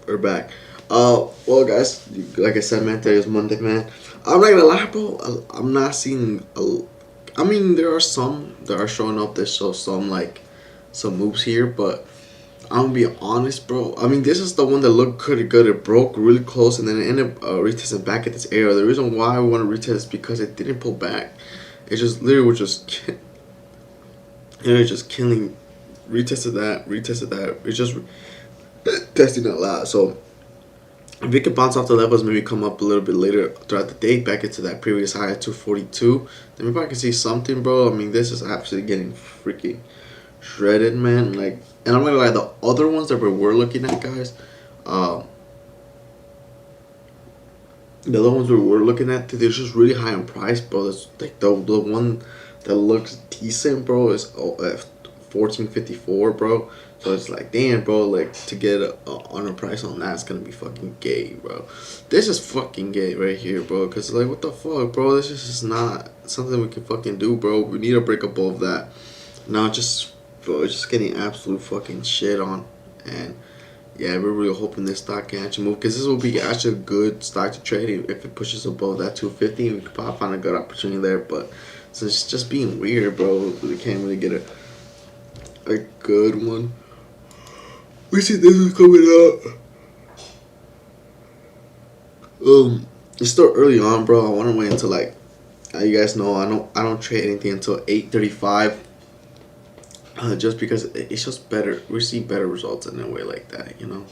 We're back. Well, guys, like I said, man, today is Monday, man. I'm not gonna lie, bro. I'm not seeing. I mean, there are some that are showing up that show some like some moves here, but I'm gonna be honest, bro. I mean, this is the one that looked pretty good. It broke really close, and then it ended up retesting back at this area. The reason why I want to retest is because it didn't pull back. It just literally was just, just killing. Retested that. It's just testing it loud. So if it can bounce off the levels, maybe come up a little bit later throughout the day, back into that previous high at 242, then maybe I can see something, bro. I mean, this is absolutely getting freaking shredded, man. Like, and I'm gonna lie, the other ones that we were looking at, guys, um, the other ones we were looking at, they're just really high in price, bro. That's like the one that looks decent, bro, is 1454, bro. So it's like, damn, bro, like to get on a price on that's gonna be fucking gay, bro. This is fucking gay right here, bro. Cause like, what the fuck, bro? This is just not something we can fucking do, bro. We need to break above that. Now, just bro, it's just getting absolute fucking shit on, and yeah, we're really hoping this stock can actually move because this will be actually a good stock to trade if it pushes above that 250. We could probably find a good opportunity there, but so it's just being weird, bro. We can't really get a good one. We see this is coming up. It's still early on, bro. I want to wait until like, you guys know, I don't trade anything until 8:35. Just because it's just better. We see better results in a way like that, you know.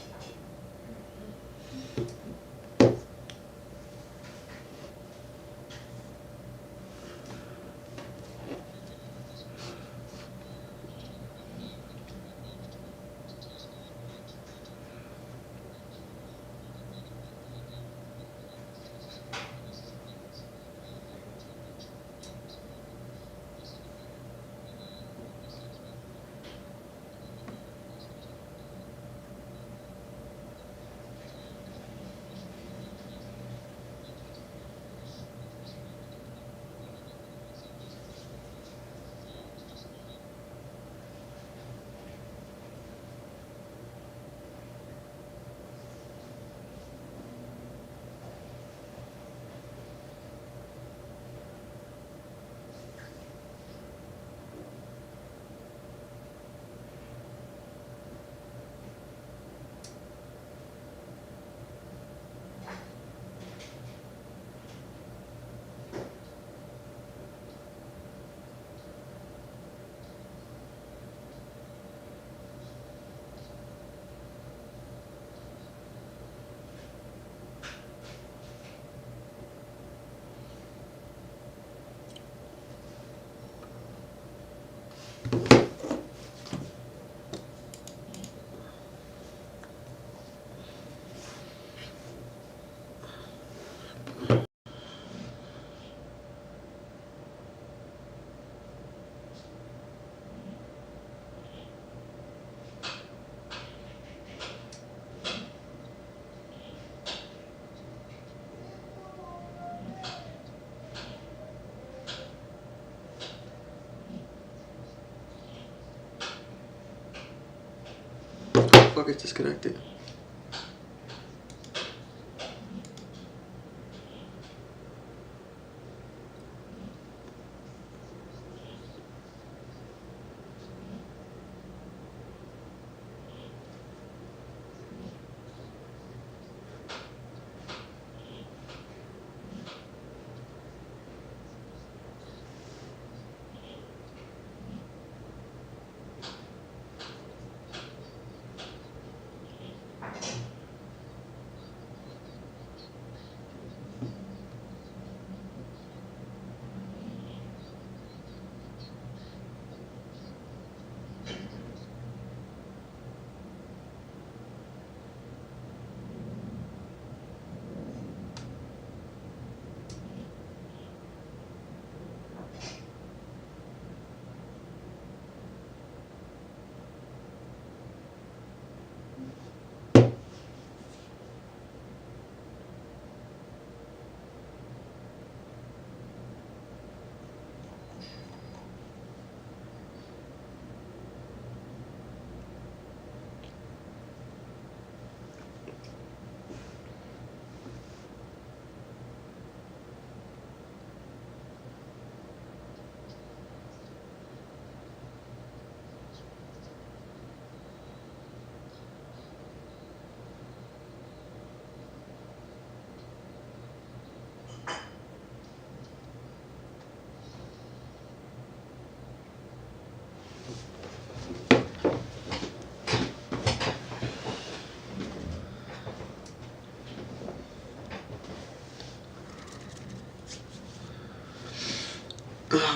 Fuck, it's disconnected.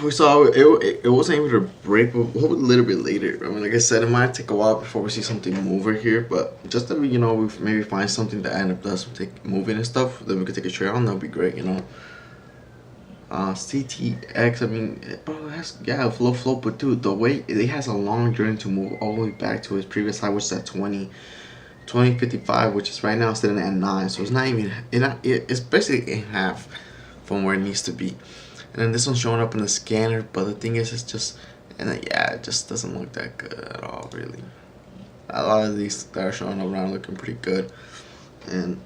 we saw it wasn't able to break, but we'll a little bit later. I mean, like I said, it might take a while before we see something move over here, but just that we, we maybe find something that end up does take moving and stuff, then we could take a trade on. That'd be great. CTX, I mean, bro, it has, yeah, flow, but dude, the way it has a long journey to move all the way back to its previous high, which is at 2055, which is right now sitting at 9, so it's not even, it's basically in half from where it needs to be. And then this one's showing up in the scanner, but the thing is, it's just, and then, yeah, it just doesn't look that good at all, really. A lot of these that are showing up around looking pretty good, and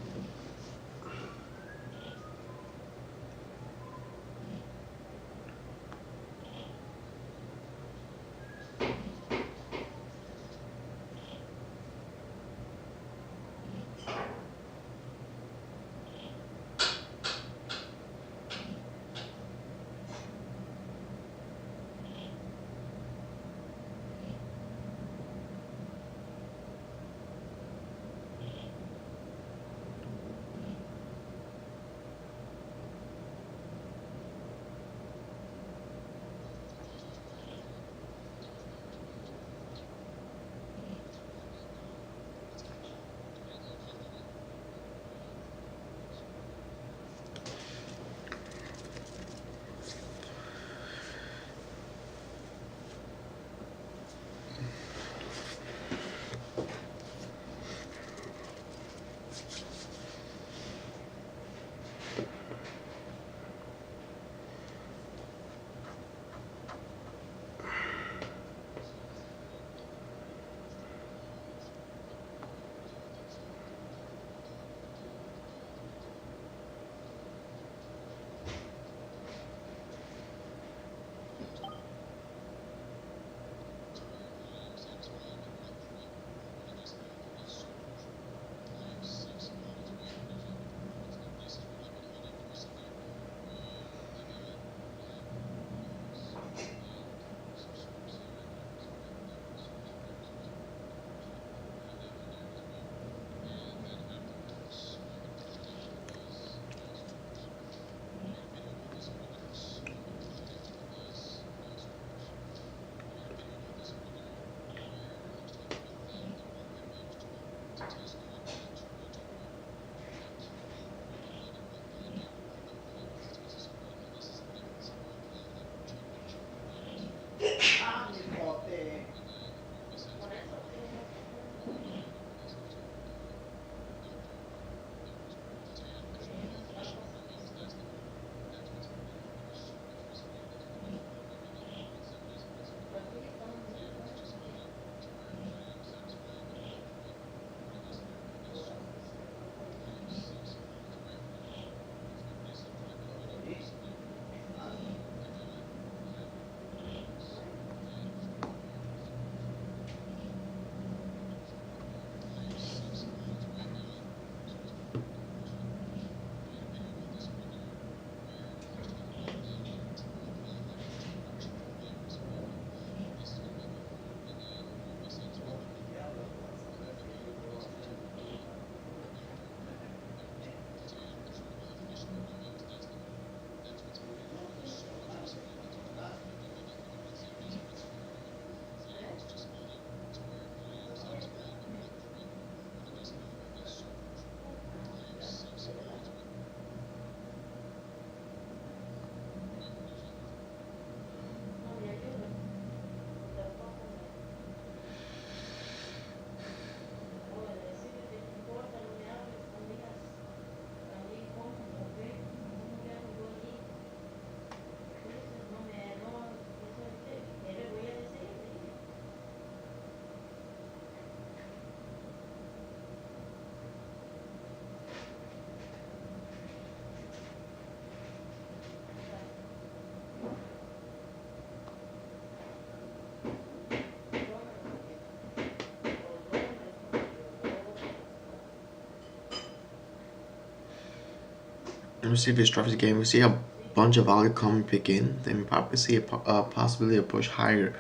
let me see if this drops again. We see a bunch of value coming pick in. Then we probably see a possibility of push higher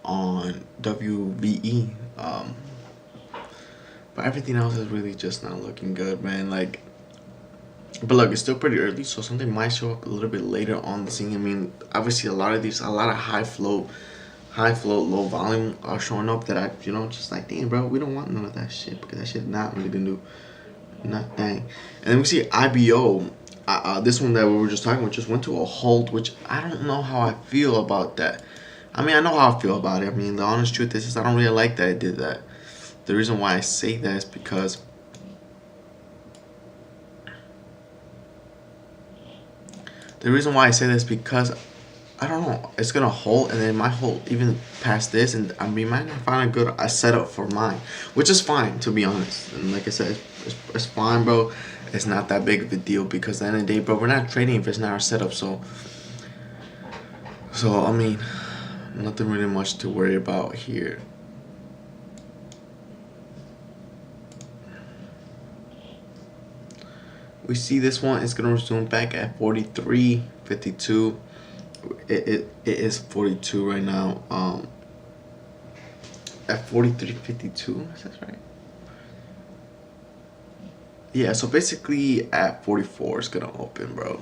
on WVE. But everything else is really just not looking good, man. Like But look, it's still pretty early, so something might show up a little bit later on the scene. I mean, obviously a lot of high flow, low volume are showing up that I, just like, damn, bro, we don't want none of that shit because that shit not really gonna do nothing. And then we see IBO. This one that we were just talking about just went to a halt, which I don't know how I feel about that. I mean, I know how I feel about it. I mean, the honest truth is I don't really like that it did that. The reason why I say that is because I don't know. It's gonna hold, and then it might hold even past this, and I mean, might not find a setup for mine, which is fine to be honest. And like I said, it's fine, bro. It's not that big of a deal because at the end of the day, bro, we're not trading if it's not our setup. So I mean, nothing really much to worry about here. We see this one is gonna resume back at 43.52. It is 42 right now. At 43.52, is that right? Yeah, so basically at 44 it's gonna open, bro.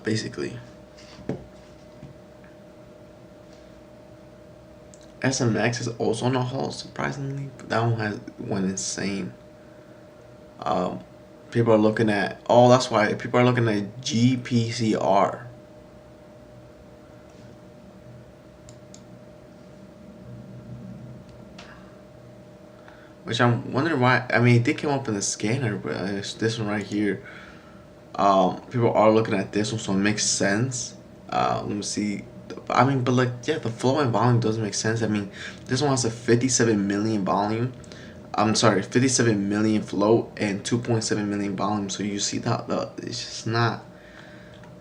Basically. SMX is also on a halt, surprisingly. But that one went insane. People are looking at that's why people are looking at GPCR. Which I'm wondering why. I mean, it did come up in the scanner, but it's this one right here. People are looking at this one, so it makes sense. Let me see. I mean, but like, yeah, the flow and volume doesn't make sense. I mean, this one has a 57 million volume. I'm sorry, 57 million flow and 2.7 million volume. So you see that it's just not.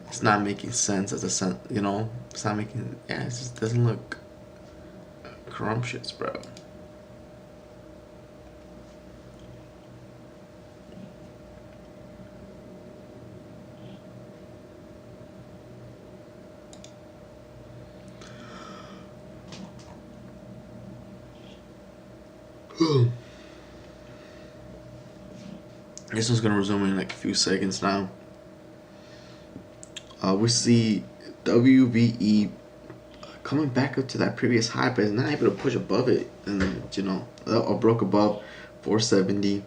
It's not making sense as a sense. It's not making. Yeah, it just doesn't look scrumptious, bro. This one's gonna resume in like a few seconds now. We see WVE coming back up to that previous high, but it's not able to push above it, and or broke above 470.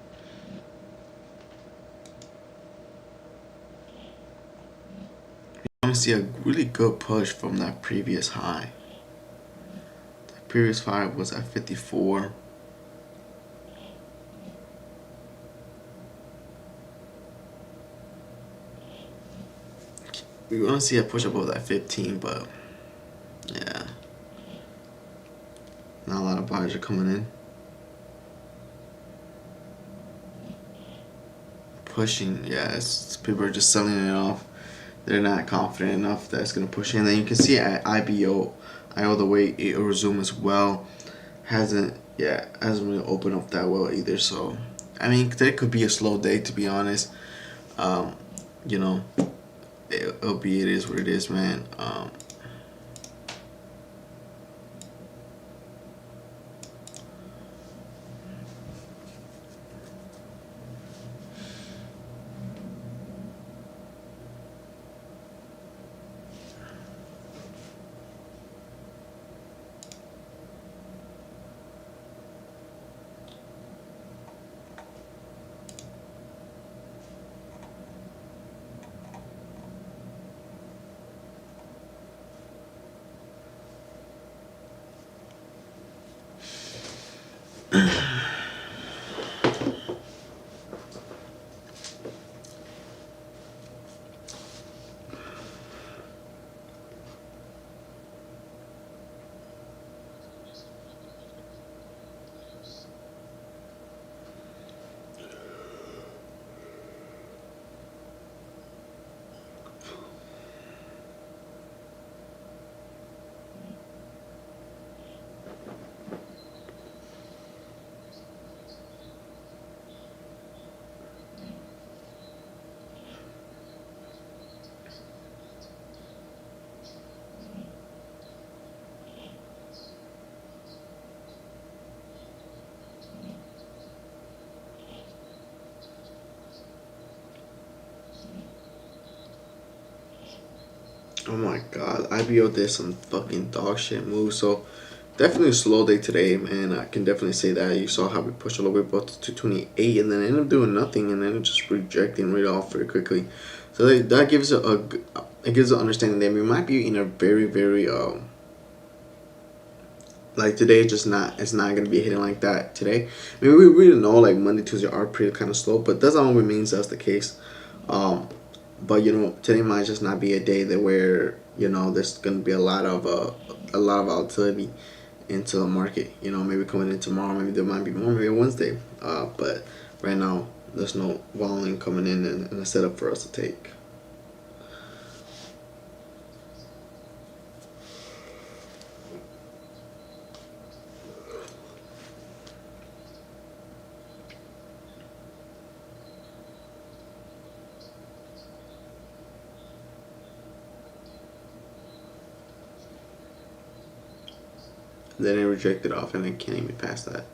I want to see a really good push from that previous high. The previous high was at 54. We want to see a push above that 15, but yeah, not a lot of buyers are coming in. Pushing, yeah, people are just selling it off. They're not confident enough that it's gonna push in. Then you can see at IBO, the way it resume as well, hasn't really opened up that well either. So, I mean, there could be a slow day to be honest. Um, you know, it is what it is, man. Oh my god, IBO did some fucking dog shit moves. So definitely a slow day today, man. I can definitely say that. You saw how we pushed all the way up to 228, and then ended up doing nothing, and then just rejecting right off very quickly. So that gives it gives an understanding that we might be in a very very like today just not it's not gonna be hitting like that today. I mean we really know like Monday Tuesday are pretty kind of slow, but that always means that's the case. Um, but you know today might just not be a day that where you know there's gonna be a lot of volatility into the market. You know maybe coming in tomorrow, maybe there might be more, maybe Wednesday. But right now there's no volume coming in and a setup for us to take. Then it rejected off and it can't even pass that.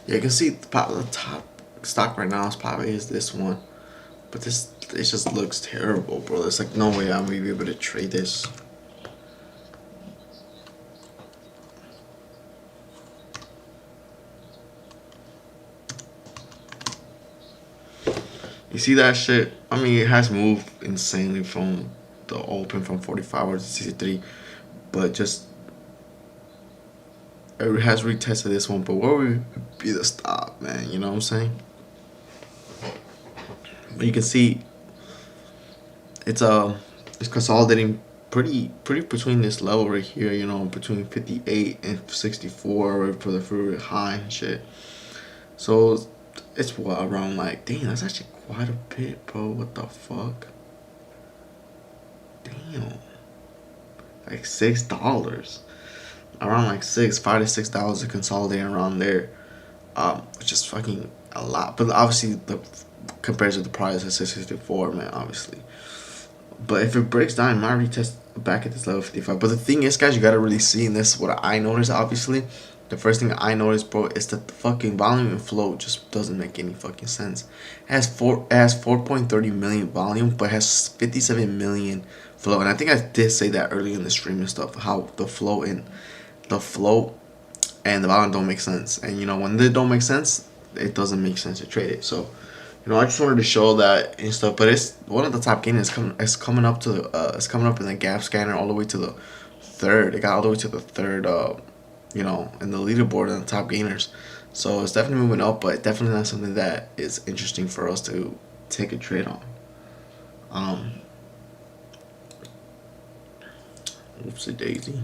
Yeah, you can see the top stock right now is probably is this one, but this it just looks terrible, bro. There's like no way I'm gonna be able to trade this. You see that shit? I mean, it has moved insanely from the open from 45 hours to 63, but just it has retested this one. But where would be the stop, man? You know what I'm saying? But you can see it's it's consolidating pretty between this level right here. You know, between 58 and 64 for the fruit high and shit. So it's what around like damn, that's actually quite a bit, bro. What the fuck? Damn, like $6, around like $5 to $6 to consolidate around there, which is fucking a lot. But obviously the compared to the price at 664, man, obviously. But if it breaks down, it might retest back at this level 55. But the thing is, guys, you gotta really see in this. What I noticed, obviously, the first thing I noticed, bro, is that the fucking volume and flow just doesn't make any fucking sense. It has 4.30 million volume, but has 57 million flow. And I think I did say that earlier in the stream and stuff. How the flow and the volume don't make sense. And you know when they don't make sense, it doesn't make sense to trade it. So I just wanted to show that and stuff. But it's one of the top gainers. It's coming up to the it's coming up in the gap scanner all the way to the third. It got all the way to the third. In the leaderboard and the top gainers. So it's definitely moving up, but definitely not something that is interesting for us to take a trade on. Oopsie daisy.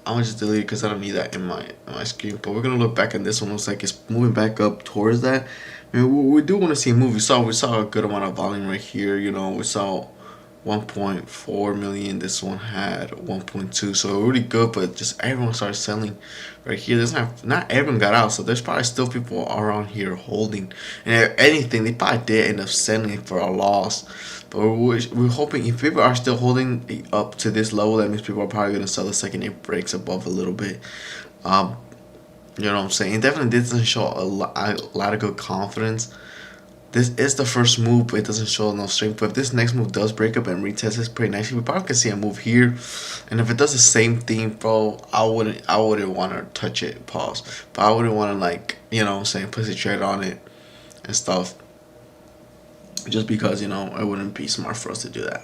I'm gonna just delete it because I don't need that in my screen. But we're gonna look back at this one. Looks like it's moving back up towards that. I mean, we do want to see a move. We saw a good amount of volume right here. You know, we saw 1.4 million. This one had 1.2, so really good. But just everyone started selling right here. There's not everyone got out, so there's probably still people around here holding. And if anything, they probably did end up selling it for a loss. But we're hoping if people are still holding up to this level, that means people are probably gonna sell the second it breaks above a little bit. You know what I'm saying? It definitely doesn't show a lot of good confidence. This is the first move, but it doesn't show no strength. But if this next move does break up and retest this pretty nicely, we probably could see a move here. And if it does the same thing, bro, I wouldn't want to touch it. Pause. But I wouldn't want to place a trade on it and stuff. Just because it wouldn't be smart for us to do that.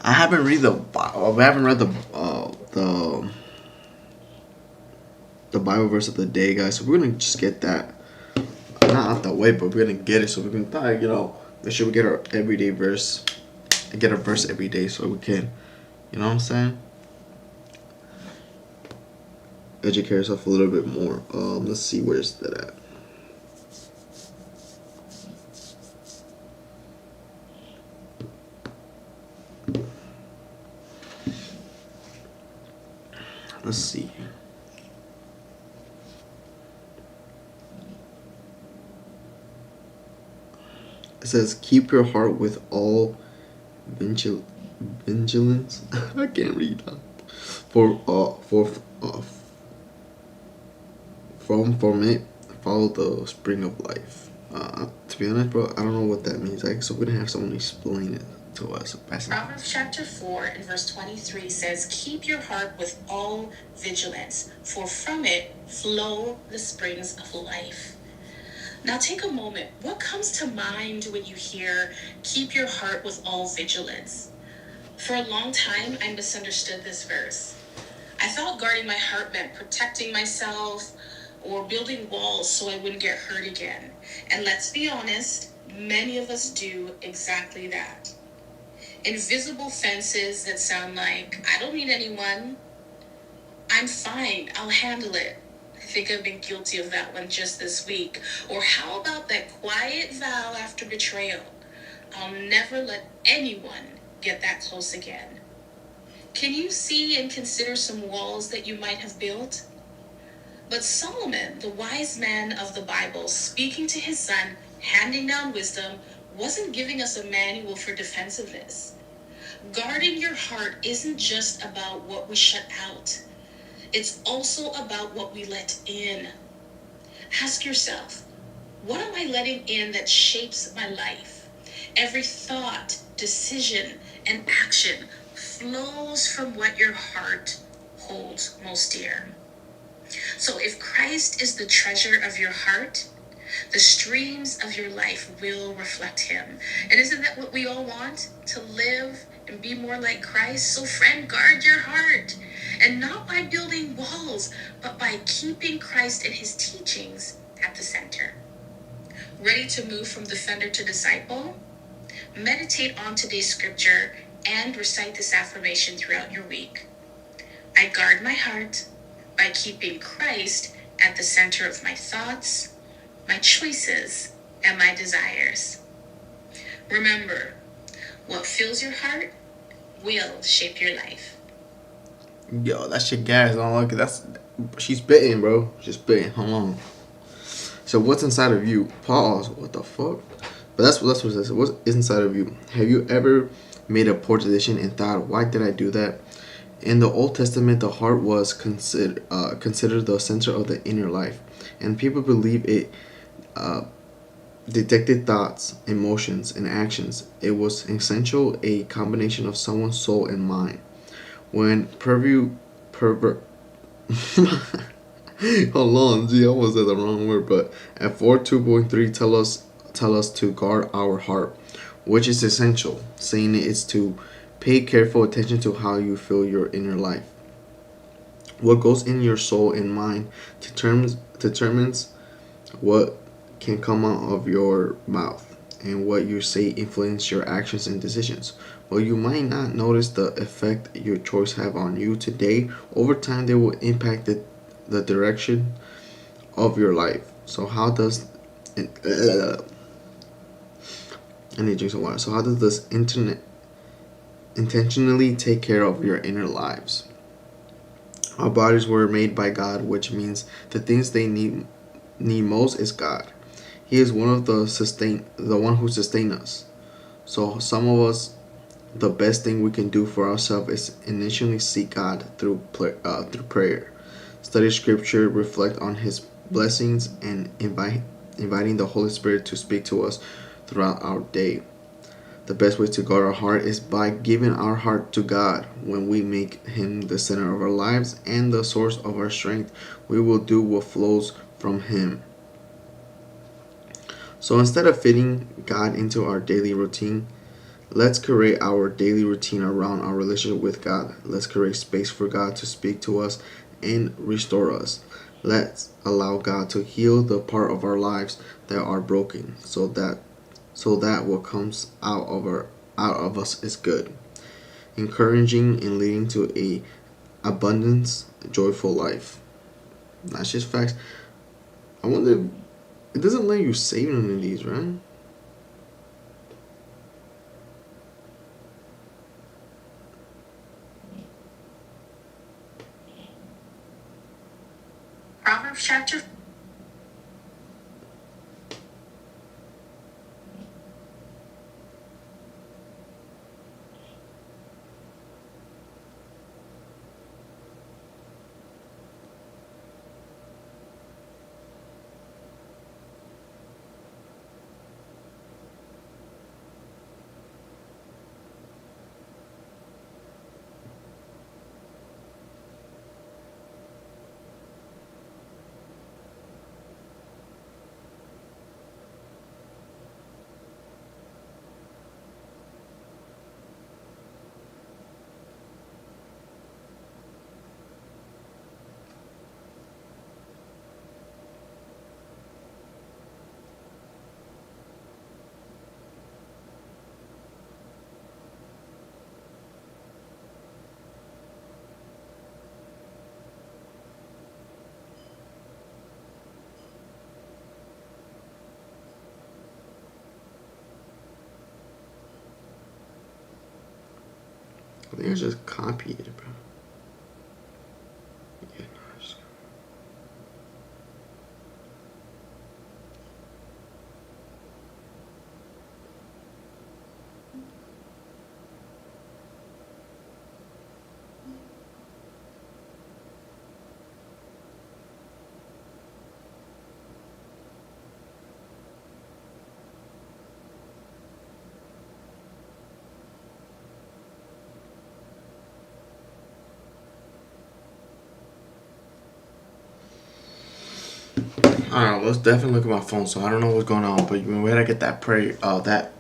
I haven't read the Bible verse of the day, guys. So we're gonna just get that not out the way, but we're gonna get it so we can probably make sure we get our everyday verse and get a verse every day so we can, you know what I'm saying, educate ourselves a little bit more. Let's see, where's that at? Let's see. It says, "Keep your heart with all vigilance." I can't read that. From it, follow the spring of life. To be honest, bro, I don't know what that means. So we're gonna have someone explain it to us. Proverbs chapter 4 and verse 23 says, "Keep your heart with all vigilance, for from it flow the springs of life." Now take a moment. What comes to mind when you hear, "Keep your heart with all vigilance"? For a long time, I misunderstood this verse. I thought guarding my heart meant protecting myself or building walls so I wouldn't get hurt again. And let's be honest, many of us do exactly that. Invisible fences that sound like, "I don't need anyone. I'm fine. I'll handle it." I think I've been guilty of that one just this week. Or how about that quiet vow after betrayal? "I'll never let anyone get that close again." Can you see and consider some walls that you might have built? But Solomon, the wise man of the Bible, speaking to his son, handing down wisdom, wasn't giving us a manual for defensiveness. Guarding your heart isn't just about what we shut out. It's also about what we let in. Ask yourself, what am I letting in that shapes my life? Every thought, decision, and action flows from what your heart holds most dear. So if Christ is the treasure of your heart, the streams of your life will reflect him. And isn't that what we all want? To live and be more like Christ? So friend, guard your heart. And not by building walls, but by keeping Christ and his teachings at the center. Ready to move from defender to disciple? Meditate on today's scripture and recite this affirmation throughout your week. I guard my heart by keeping Christ at the center of my thoughts, my choices, and my desires. Remember, what fills your heart will shape your life. Yo, that shit gas. Don't look. She's spitting, bro. She's spitting. Hold on. So what's inside of you? Pause. What the fuck? But that's what it says. What's inside of you? Have you ever made a poor decision and thought, why did I do that? In the Old Testament, the heart was considered the center of the inner life, and people believe it detected thoughts, emotions, and actions. It was essential a combination of someone's soul and mind. When pervert hold on, gee, I almost said the wrong word, but at 4:2.3 tell us to guard our heart, which is essential, saying it is to pay careful attention to how you feel your inner life. What goes in your soul and mind determines what can come out of your mouth, and what you say influence your actions and decisions. While you might not notice the effect your choices have on you today, over time they will impact the direction of your life. So how does I need to drink some water. So how does this internet intentionally take care of your inner lives? Our bodies were made by God, which means the things they need most is God. He is the one who sustain us. So some of us, the best thing we can do for ourselves is initially seek God through prayer, study Scripture, reflect on His blessings, and inviting the Holy Spirit to speak to us throughout our day. The best way to guard our heart is by giving our heart to God. When we make Him the center of our lives and the source of our strength, we will do what flows from Him. So instead of fitting God into our daily routine, let's create our daily routine around our relationship with God. Let's create space for God to speak to us and restore us. Let's allow God to heal the part of our lives that are broken, so that what comes out of us is good, encouraging and leading to a abundance, joyful life. That's just facts. I wonder, it doesn't let you save none of these, right? Proverbs chapter I think I just copied it, bro. Yeah, no, I don't know. Let's definitely look at my phone. So I don't know what's going on, but we gotta get that prayer. That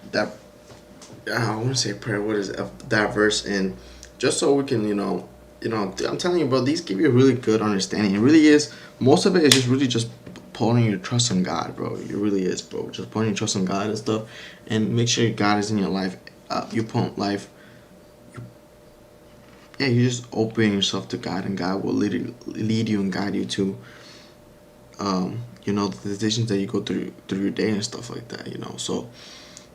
I want to say prayer. What is it? That verse in, just so we can I'm telling you, bro. These give you a really good understanding. It really is. Most of it is just really just putting your trust in God, bro. It really is, bro. Just putting your trust in God and stuff, and make sure God is in your life. You put life. Yeah, you just open yourself to God, and God will lead you and guide you to the decisions that you go through your day and stuff like that. So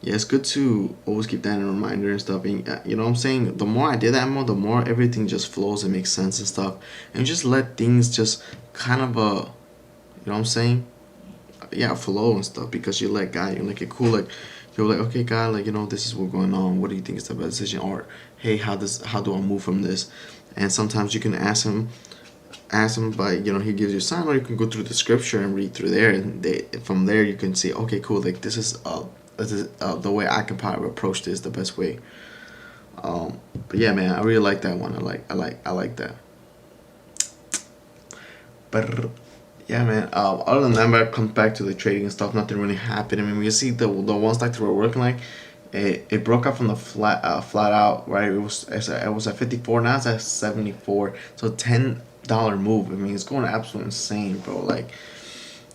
yeah, it's good to always keep that in a reminder and stuff. And you know what I'm saying? The more I did that, more the more everything just flows and makes sense and stuff. And just let things just kind of you know what I'm saying? Yeah, flow and stuff because you let God. You're like, okay, cool. Like you're like, okay, God, like this is what's going on. What do you think is the best decision? Or hey, how do I move from this? And sometimes you can ask him by he gives you a sign, or you can go through the scripture and read through there, and from there you can see, okay, cool, like this is the way I can probably approach this the best way. But yeah, man, I really like that one. I like that. But yeah, man. Other than that, when it comes back to the trading and stuff, nothing really happened. I mean, we see the ones like that were working like it broke up from the flat out, right? It was at 54. Now it's at 74. So $10 move. I mean, it's going absolutely insane, bro. Like,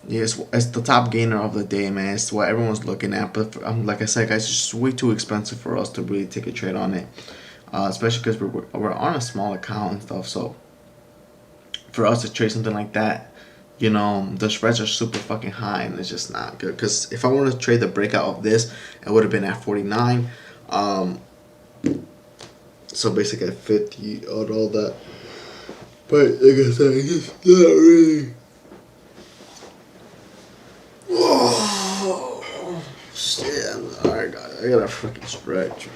yeah, it's the top gainer of the day, man. It's what everyone's looking at. But like I said, guys, it's just way too expensive for us to really take a trade on it. Especially because we're on a small account and stuff. So for us to trade something like that, the spreads are super fucking high, and it's just not good. Because if I wanted to trade the breakout of this, it would have been at 49. Um, so basically at 50 on all that. But like I said, it's just not really. Oh, shit. Alright, guys. I gotta freaking stretch.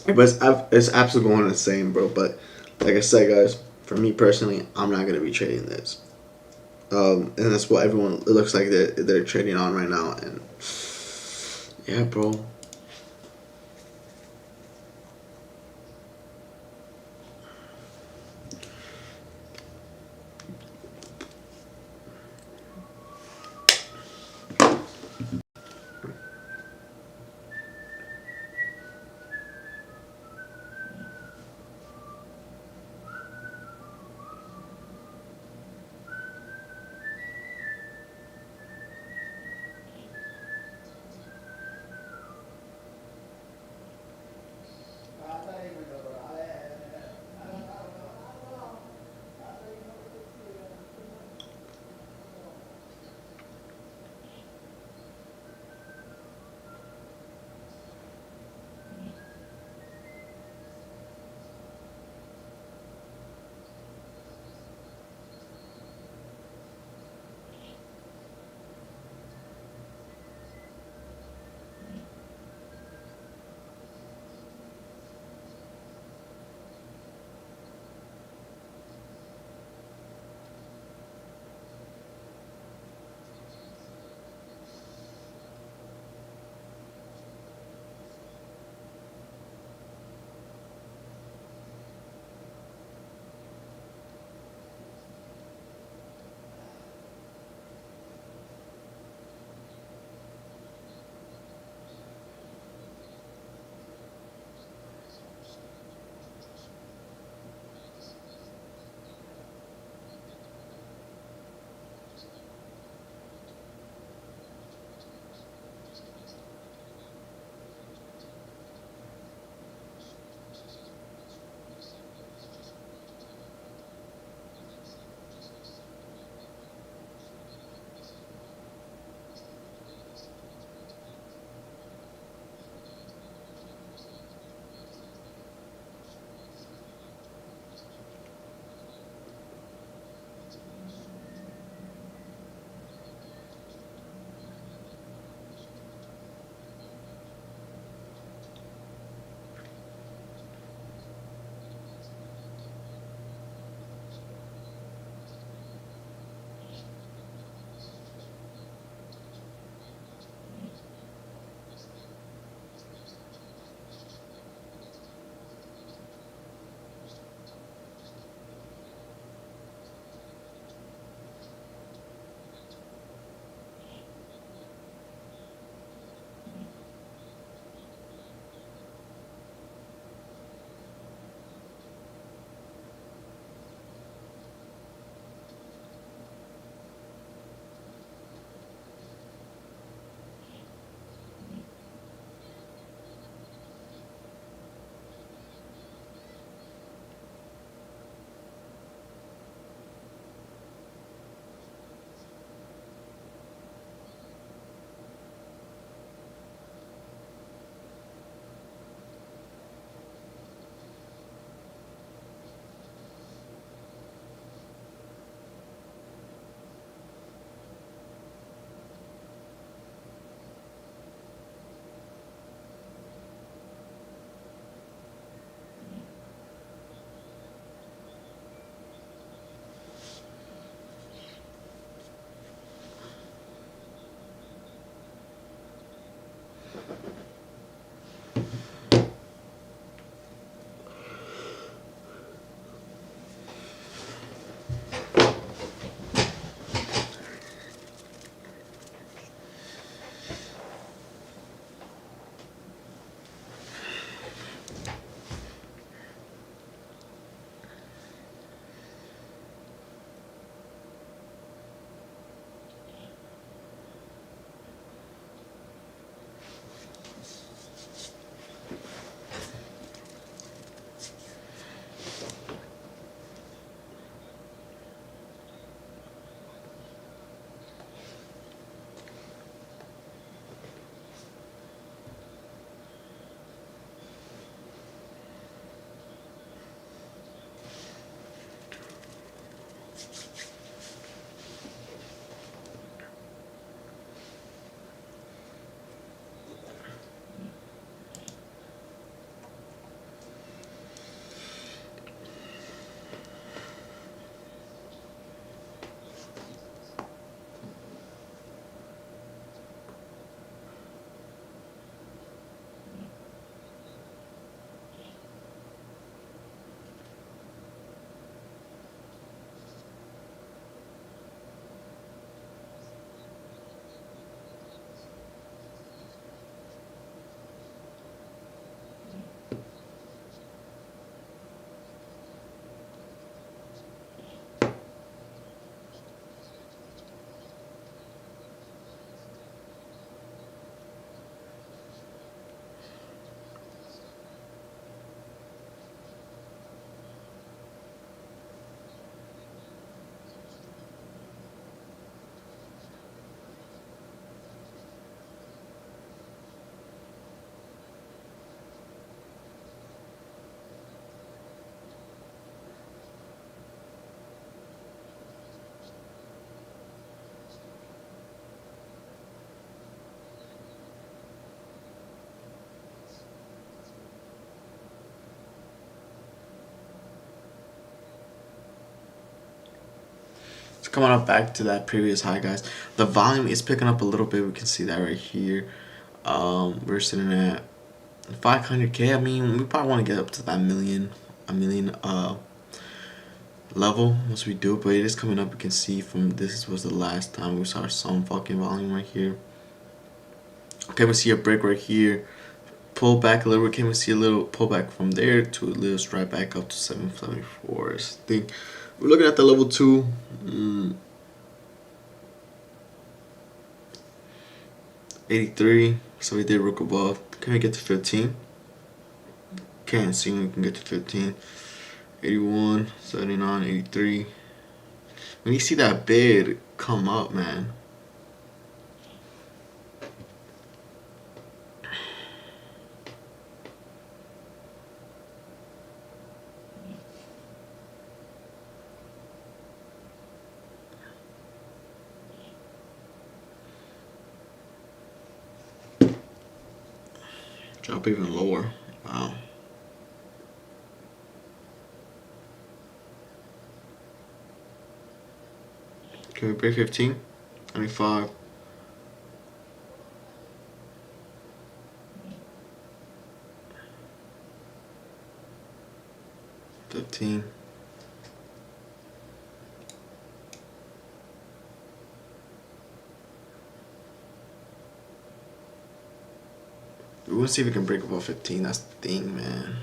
But it's absolutely going insane, bro. But like I said, guys, for me personally, I'm not gonna be trading this. And that's what everyone it looks like they're trading on right now. And yeah, bro. It's coming up back to that previous high, guys. The volume is picking up a little bit. We can see that right here. We're sitting at 500K. I mean, we probably want to get up to that a million level once we do it, but it is coming up. You can see from this was the last time we saw some fucking volume right here. Okay, we see a break right here. Pull back a little bit. Can we see a little pullback from there to a little strike back up to 774? I think we're looking at the level 2. 83. So we did rook above. Can we get to 15? Can't see when we can get to 15. 81, 79, 83. When you see that bid come up, man. Drop even lower. Wow. Can we break 15? 25. 15. We want to see if we can break above 15. That's the thing, man.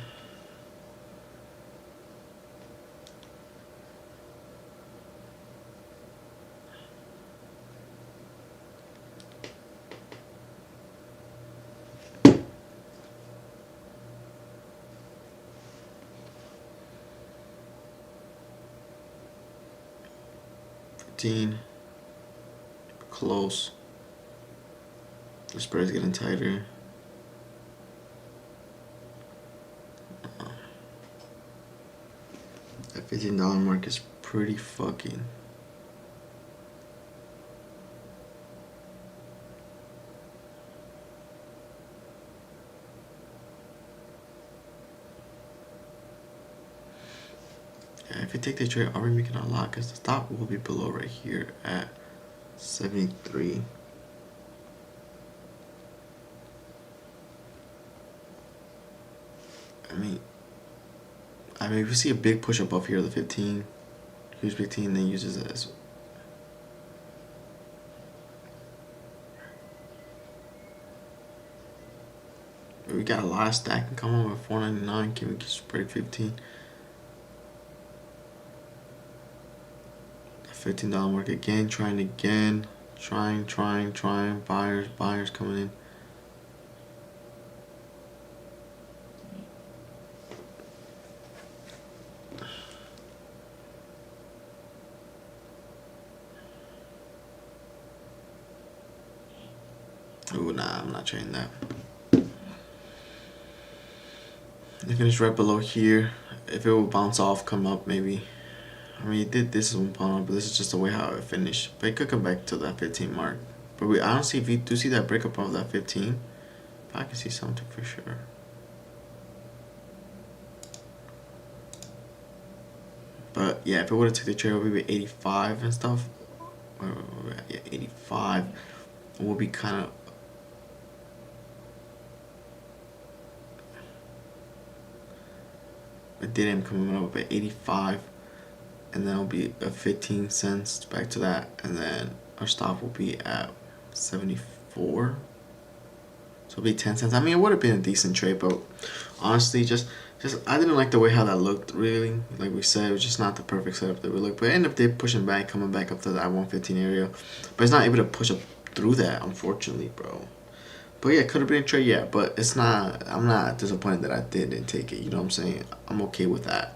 Close. The spread is getting tighter. That $15 mark is pretty fucking. Yeah, if you take the trade, are we making a lot? Because the stop will be below right here at 73. I mean, if you see a big push above here, the 15, huge 15, then uses it as. We got a lot of stacking coming with 499. Can we just break 15? $15 mark again, trying again, trying, buyers coming in. Oh nah, I'm not trading that. They finished right below here. If it will bounce off, come up maybe. I mean, it did this one pound, but this is just the way how it finished. But it could come back to that 15 mark. But I don't see if you do see that breakup of that 15. I can see something for sure. But yeah, if it would have taken the trade, it would be 85 and stuff. Yeah, 85 will be kind of. It didn't come up at 85. And then it'll be a 15 cents back to that, and then our stop will be at 74. So it'll be 10 cents. I mean, it would have been a decent trade, but honestly, just I didn't like the way how that looked. Really, like we said, it was just not the perfect setup that we looked. But it ended up pushing back, coming back up to that 115 area, but it's not able to push up through that, unfortunately, bro. But yeah, it could have been a trade, yeah. But it's not. I'm not disappointed that I didn't take it. You know what I'm saying? I'm okay with that.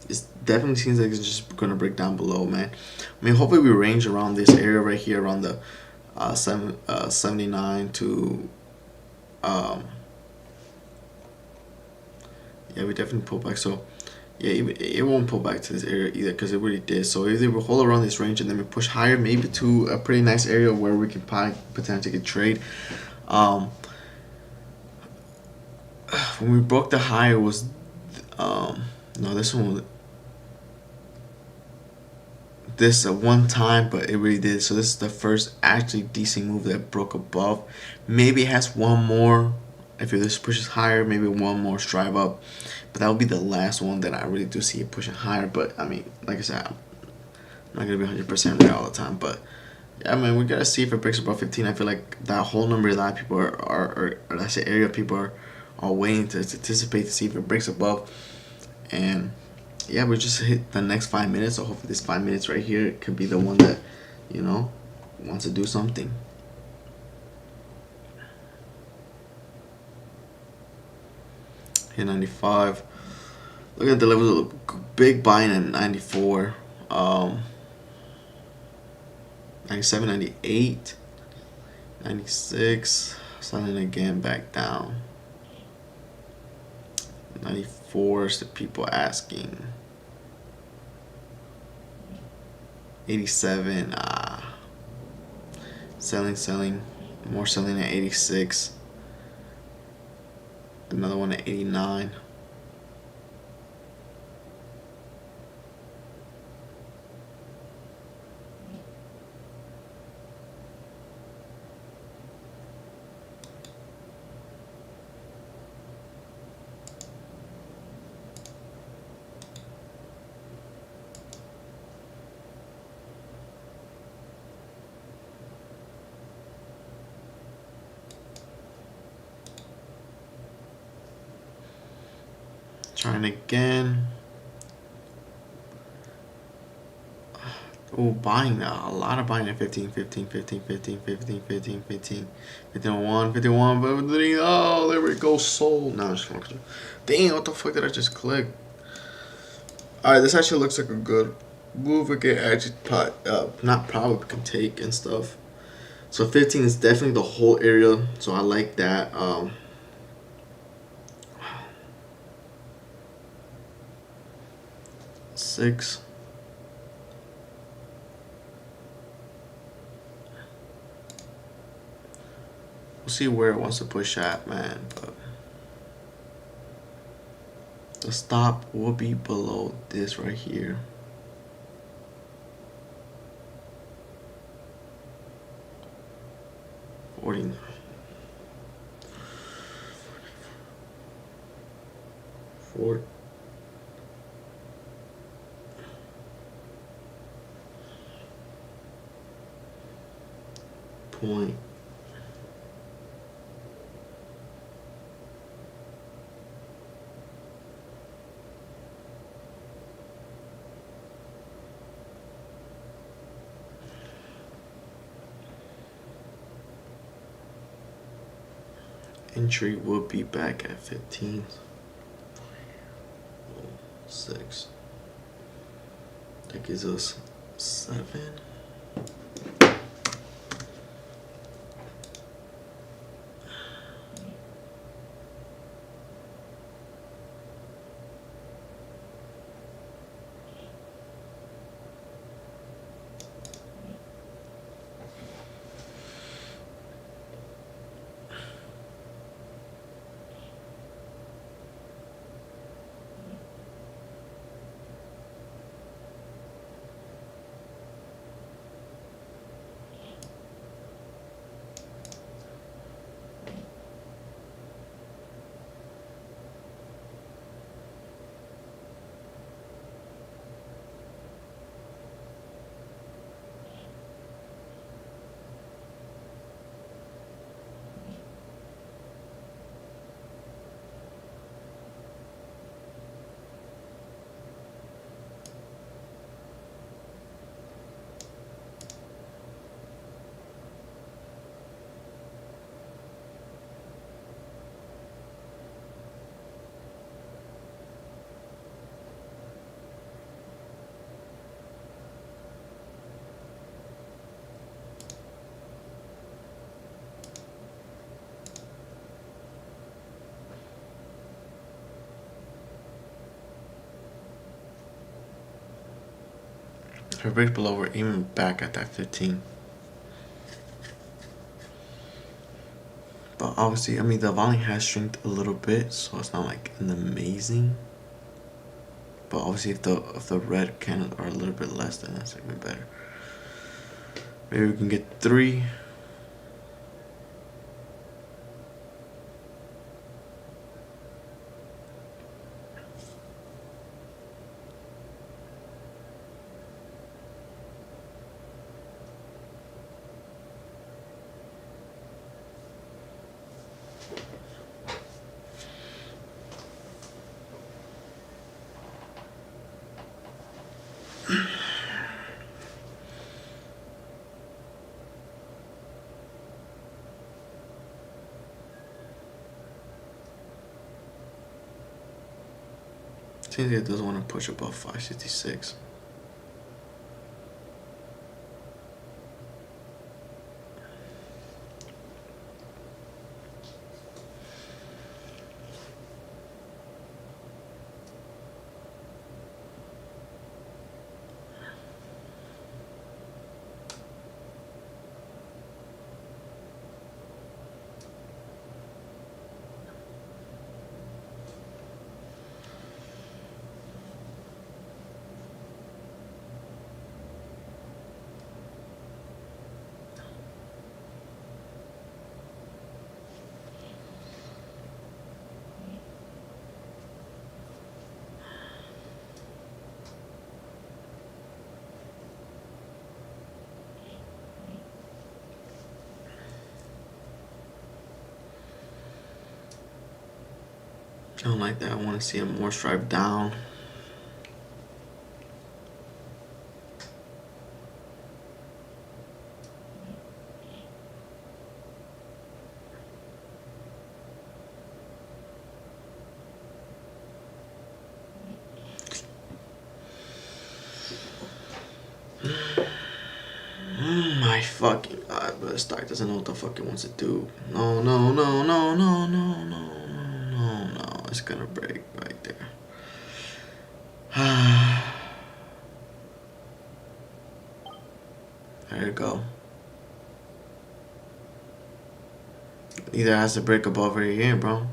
It definitely seems like it's just gonna break down below, man. I mean, hopefully we range around this area right here, around the 79 to yeah, we definitely pull back. So yeah, it won't pull back to this area either, because it really did. So if they will hold around this range and then we push higher, maybe to a pretty nice area where we can potentially get trade. When we broke the high, it was No, this one. This one time, but it really did. So this is the first actually decent move that broke above. Maybe it has one more. If this pushes higher, maybe one more strive up. But that would be the last one that I really do see it pushing higher. But I mean, like I said, I'm not gonna be 100% right all the time. But yeah, I mean, we gotta see if it breaks above 15. I feel like that whole number, a lot of people or that's the area people are waiting to anticipate to see if it breaks above. And yeah, we just hit the next 5 minutes. So hopefully, this 5 minutes right here could be the one that, you know, wants to do something. Hit 95. Look at the levels of big buying at 94, 97, 98, 96. Selling again back down. 94 is the people asking. 87. Selling. More selling at 86. Another one at 89. Trying again. Oh, buying now. A lot of buying at 15, 15, 15, 15, 15, 15, 15, 51, 51, but oh, there we go. Sold. Now I'm just functional. Dang, what the fuck did I just click? Alright, this actually looks like a good move again. Actually, not probably can take and stuff. So 15 is definitely the whole area. So I like that. 6. We'll see where it wants to push at, man. But the stop will be below this right here. Four. Point. Entry will be back at 15. 6. That gives us 7. If it breaks below, we're aiming back at that 15. But obviously, I mean, the volume has shrinked a little bit, so it's not like an amazing. but obviously if the red candles are a little bit less, then that's gonna be better. Maybe we can get 3. Seems like it doesn't want to push above 566. I don't like that. I want to see a more stripe down. My fucking god, but the stock doesn't know what the fuck it wants to do. No, no, no, no, no, no, no, no, no, no. It's gonna break right there. There you go. Either has to break above right here, bro.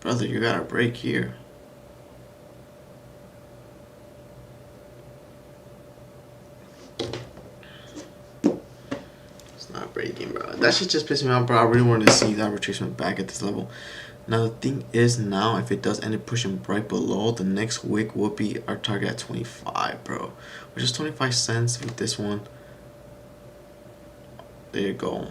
Brother, you gotta break here. It's not breaking, bro. That shit just pissed me off, bro. I really wanted to see that retracement back at this level. Now the thing is, now if it does end up pushing right below, the next wick will be our target at 25, bro. Which is 25 cents with this one. There you go.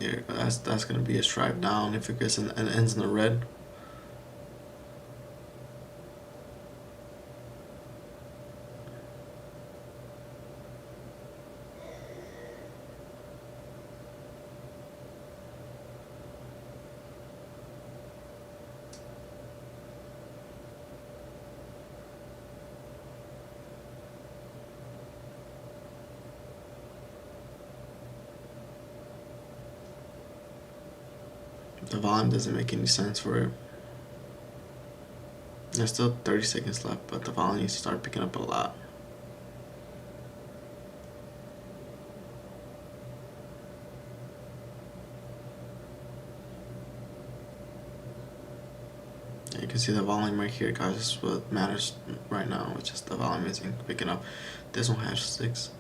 Yeah, that's gonna be a stripe down if it gets and ends in the red. The volume doesn't make any sense for it. There's still 30 seconds left, but the volume needs to start picking up a lot. You can see the volume right here, guys. This is what matters right now. It's just the volume isn't picking up. This one has 6.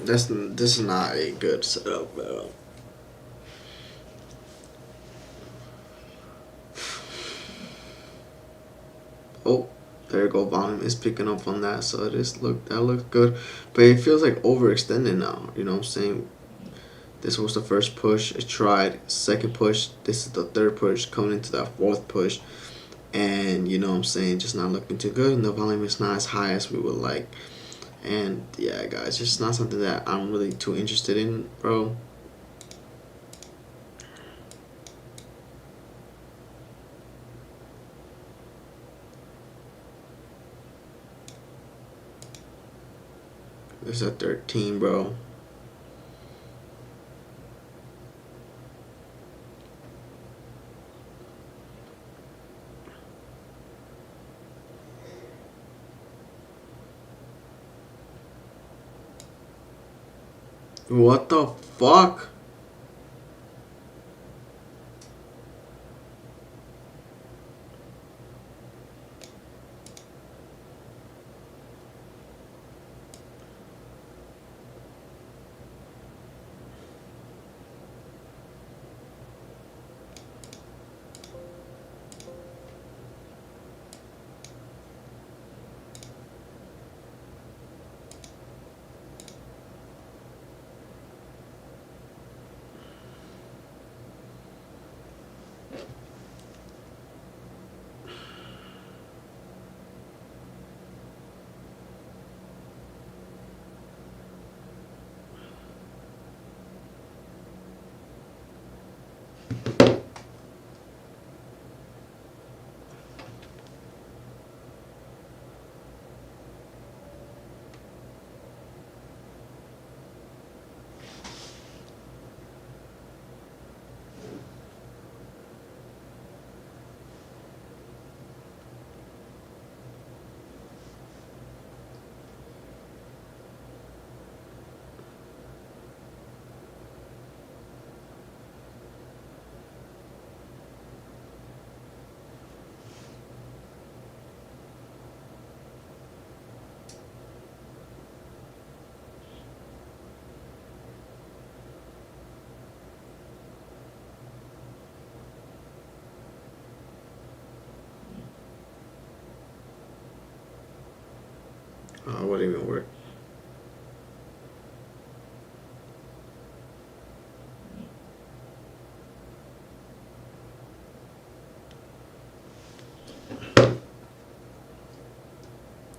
This is not a good setup, bro. Oh, There you go, volume is picking up on that, so that looks good, but it feels like overextended now. You know what I'm saying? This was the first push. It tried. Second push. This is the third push. Coming into that fourth push. And you know what I'm saying? Just not looking too good. And the volume is not as high as we would like. And yeah, guys, just not something that I'm really too interested in, bro. This is a 13, bro. What the fuck? Oh, it wouldn't even work.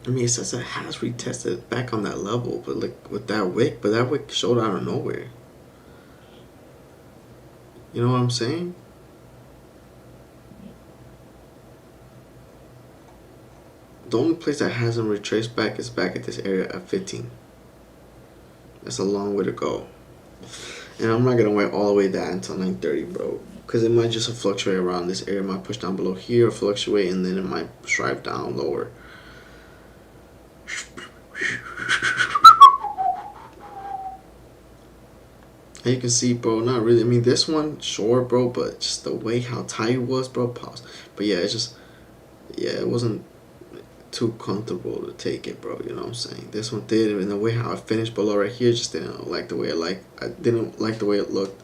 I mean, it says it has retested back on that level, but like with that wick, but that wick showed out of nowhere. You know what I'm saying? The only place that hasn't retraced back is back at this area at 15. That's a long way to go. And I'm not gonna wait all the way that until 9:30, bro. Because it might just fluctuate around this area. It might push down below here, or fluctuate, and then it might strive down lower. And you can see, bro, not really. I mean, this one, sure, bro, but just the way how tight it was, bro, pause. But yeah, it's just, yeah, it wasn't too comfortable to take it, bro. You know what I'm saying? This one did, and the way how I finished below right here, just didn't like the way I didn't like the way it looked.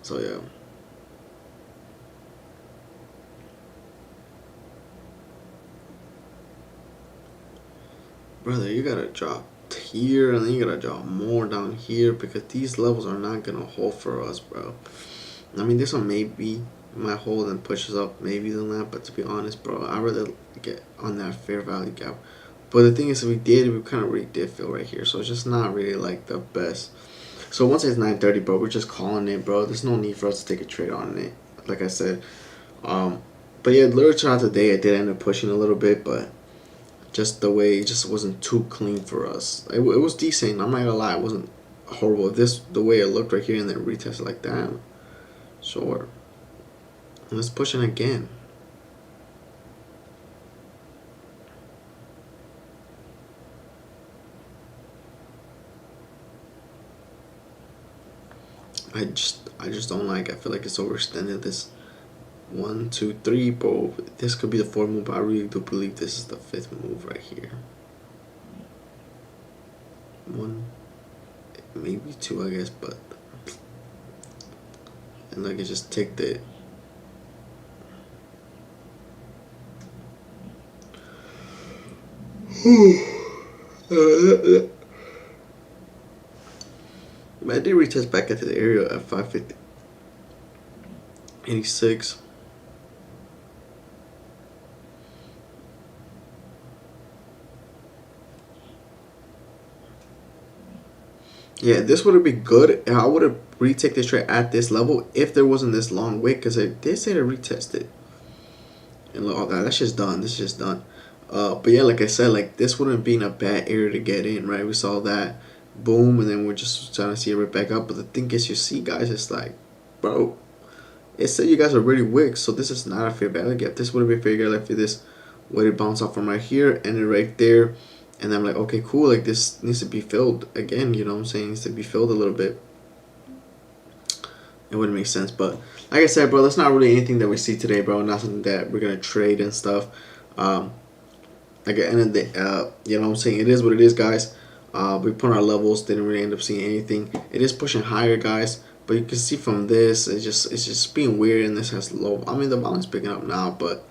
So yeah. Brother, you gotta drop here, and then you gotta drop more down here, because these levels are not gonna hold for us, bro. I mean, this one maybe might hold and pushes up maybe than that, but to be honest, bro, I'd rather get on that fair value gap. But the thing is, we kind of really did feel right here, so it's just not really like the best. So once it's 9:30, bro, we're just calling it, bro. There's no need for us to take a trade on it, like I said. But yeah, literally throughout the day, I did end up pushing a little bit, but just the way it just wasn't too clean for us. It was decent. I'm not gonna lie, it wasn't horrible. This the way it looked right here, and then retest like that. Sure. Let's push it again. I just don't like. I feel like it's overextended. This 1, 2, 3, bro. This could be the fourth move, but I really do believe this is the fifth move right here. 1, maybe 2, I guess, but and like it just ticked it. Man, I did retest back into the area at 550. 86. Yeah, this would have been good. I would have retake this trade at this level if there wasn't this long wait, because I did say to retest it. And look, all that's just done. This is just done. But yeah, like I said, like this wouldn't have been a bad area to get in, right? We saw that, boom, and then we're just trying to see it right back up. But the thing is, you see, guys, it's like, bro, it said you guys are really weak, so this is not a fair value gap. This would have been fair like if this would have bounced off from right here and then right there, and I'm like, okay, cool, like this needs to be filled again. You know what I'm saying? It needs to be filled a little bit. It wouldn't make sense, but like I said, bro, that's not really anything that we see today, bro. Not something that we're gonna trade and stuff. Like at the end of the day, you know what I'm saying? It is what it is, guys. We put our levels, didn't really end up seeing anything. It is pushing higher, guys, but you can see from this, it's just being weird, and this has low. I mean, the volume's picking up now, but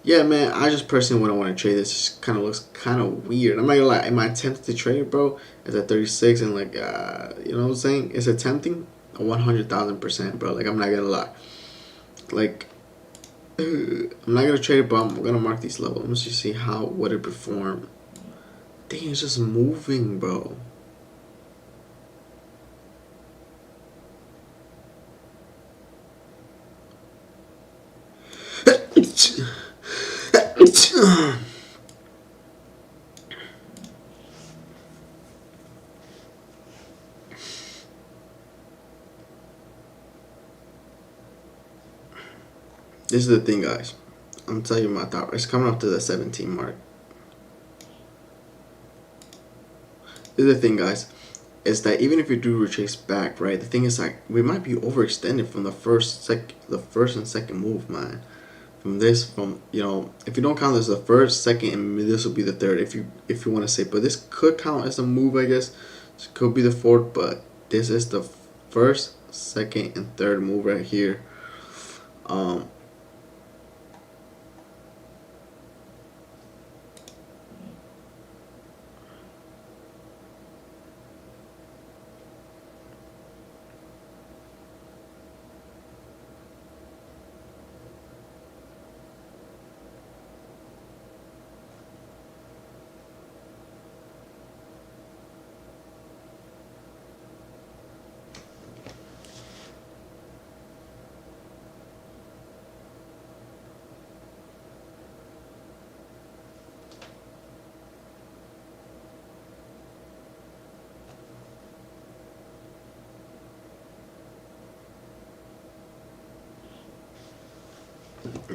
yeah, man, I just personally wouldn't want to trade this. It just kind of looks kind of weird. I'm not gonna lie. Am I tempted to trade it, bro? It's at 36, and like, you know what I'm saying? It's tempting. 100,000%, bro. Like, I'm not gonna lie. Like, I'm not gonna trade it, but I'm gonna mark these levels. Let's just see how would it perform. Dang, it's just moving, bro. This is the thing, guys. I'm telling you my thought. It's coming up to the 17 mark. This is the thing, guys. Is that even if you do retrace back, right? The thing is, like, we might be overextended from the first and second move, man. From this, you know, if you don't count this the first, second, and this will be the third. If you want to say, but this could count as a move, I guess. This could be the fourth, but this is the first, second, and third move right here.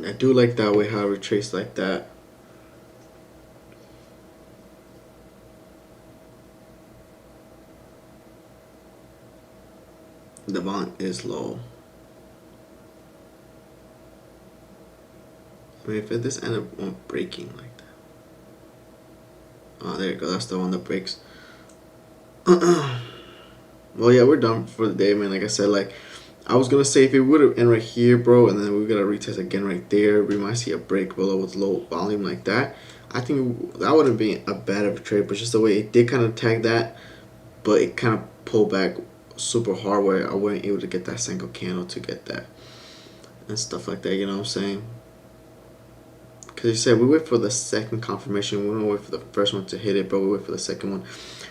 I do like that way how I retrace like that. The volume is low. I mean, if this ended up breaking like that. Oh, there you go. That's the one that breaks. Well, yeah, we're done for the day, man. Like I said, like, I was gonna say if it would have ended right here, bro, and then we gotta retest again right there, we might see a break below with low volume like that. I think that wouldn't be a bad of a trade, but just the way it did kind of tag that, but it kind of pulled back super hard where I wasn't able to get that single candle to get that and stuff like that. You know what I'm saying? Because you said we wait for the second confirmation. We don't wait for the first one to hit it, but we wait for the second one.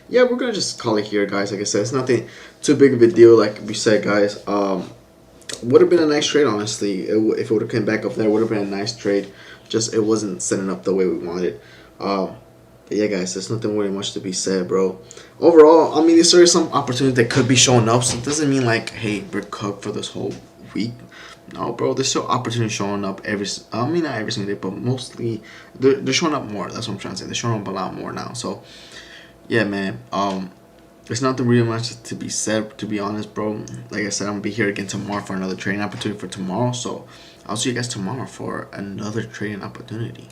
Yeah, we're gonna just call it here, guys. Like I said, it's nothing too big of a deal. Like we said, guys, would have been a nice trade, honestly. If it would have came back up there, would have been a nice trade. Just it wasn't setting up the way we wanted. But yeah, guys, there's nothing really much to be said, bro. Overall, I mean, there is some opportunity that could be showing up. So it doesn't mean like, hey, we're cooked for this whole week. No, bro, there's still opportunity showing up I mean, not every single day, but mostly they're showing up more. That's what I'm trying to say. They're showing up a lot more now. So yeah, man. There's nothing really much to be said, to be honest, bro. Like I said, I'm gonna be here again tomorrow for another trading opportunity for tomorrow. So I'll see you guys tomorrow for another trading opportunity.